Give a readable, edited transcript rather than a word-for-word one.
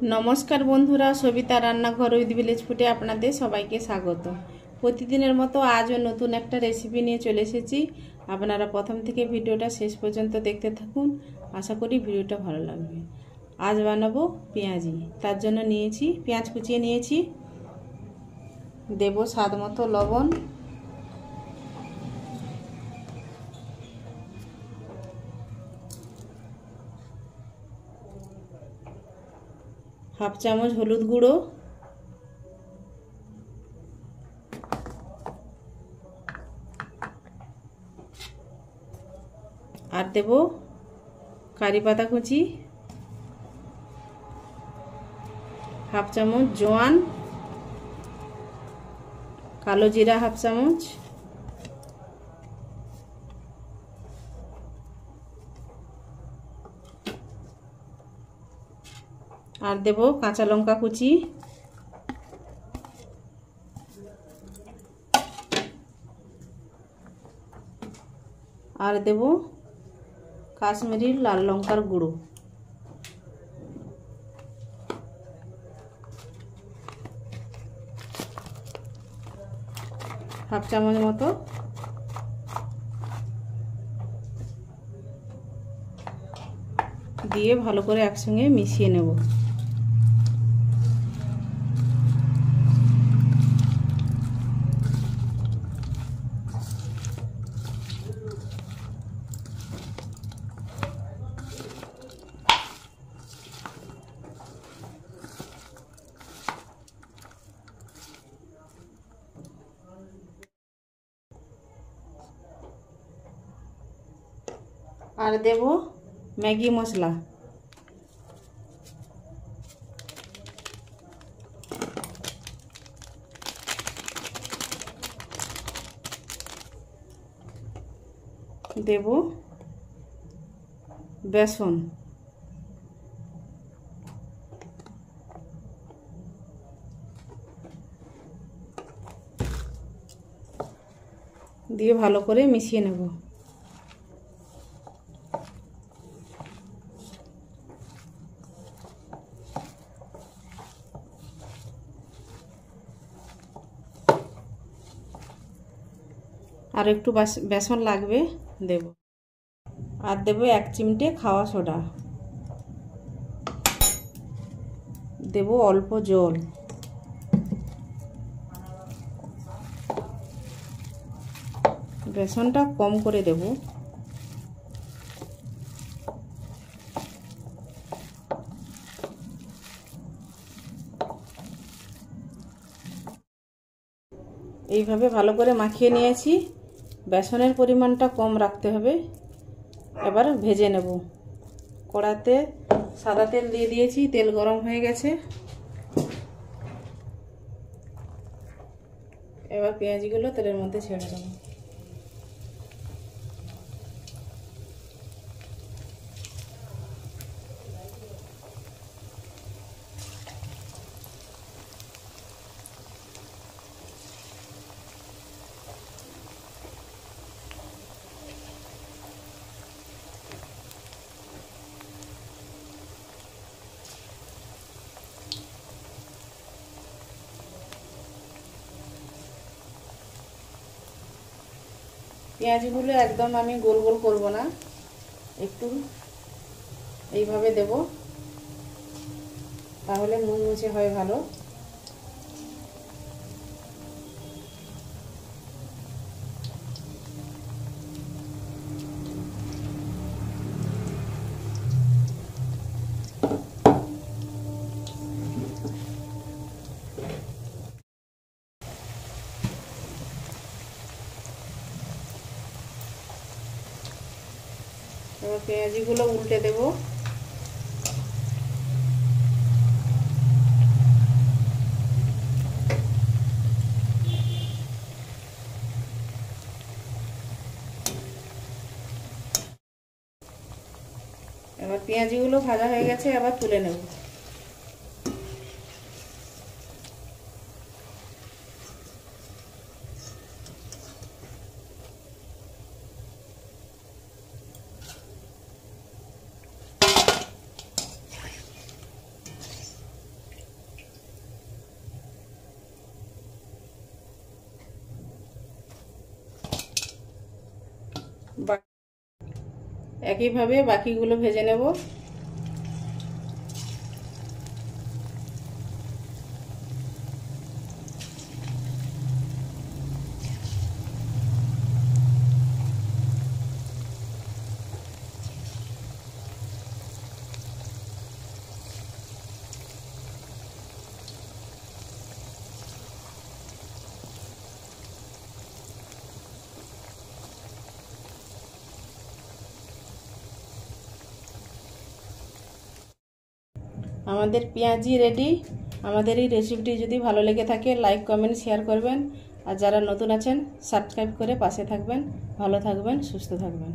নমস্কার বন্ধুরা, সবিতা রান্নাঘর উইথ ভিলেজ ফুডে আপনাদের সবাইকে স্বাগত। প্রতিদিনের মতো আজও নতুন একটা রেসিপি নিয়ে চলে এসেছি। আপনারা প্রথম থেকে ভিডিওটা শেষ পর্যন্ত দেখতে থাকুন, আশা করি ভিডিওটা ভালো লাগবে। আজ বানাবো পেঁয়াজি। তার জন্য নিয়েছি পেঁয়াজ কুচিয়ে নিয়েছি, দেব স্বাদ মতো লবণ, হাফ চামচ হলুদ গুঁড়ো, আর দেব কারি পাতা কুচি, হাফ চামচ জোয়ান, কালো জিরা হাফ চামচ, আর দেব কাঁচা লঙ্কা কুচি, আর দেব কাশ্মীরি লাল লঙ্কার গুঁড়ো। হাফ চামচ মতো, দিয়ে ভালো করে একসঙ্গে মিশিয়ে নেব। আর দেব ম্যাগি মশলা, দেব বেসন, দিয়ে ভালো করে মিশিয়ে নেব। আর একটু বেসন লাগবে, দেব। আর দেব 1 চিমটে খাওয়া সোডা, দেব অল্প জল, বেসনটা কম করে দেব। এইভাবে ভালো করে মাখিয়ে নিয়েছি। বেসনের পরিমাণটা কম রাখতে হবে। এবার ভেজে নেব। কড়াতে সাদা তেল দিয়ে দিয়েছি, তেল গরম হয়ে গেছে। এবার পেঁয়াজগুলো তেলের মধ্যে ছেড়ে দেবো। পেঁয়াজগুলো একদম আমি গোল গোল করব না, একটু এইভাবে দেব, তাহলে মুচমুচে হয় ভালো। এবার পেঁয়াজিগুলো উল্টে দেব। এবার পেঁয়াজিগুলো ভাজা হয়ে গেছে, আবার তুলে নেব। একইভাবে বাকিগুলো ভেজে নেব। আমাদের পেঁয়াজি রেডি। আমাদের এই রেসিপিটি যদি ভালো লেগে থাকে লাইক কমেন্ট শেয়ার করবেন, আর যারা নতুন আছেন সাবস্ক্রাইব করে পাশে থাকবেন। ভালো থাকবেন, সুস্থ থাকবেন।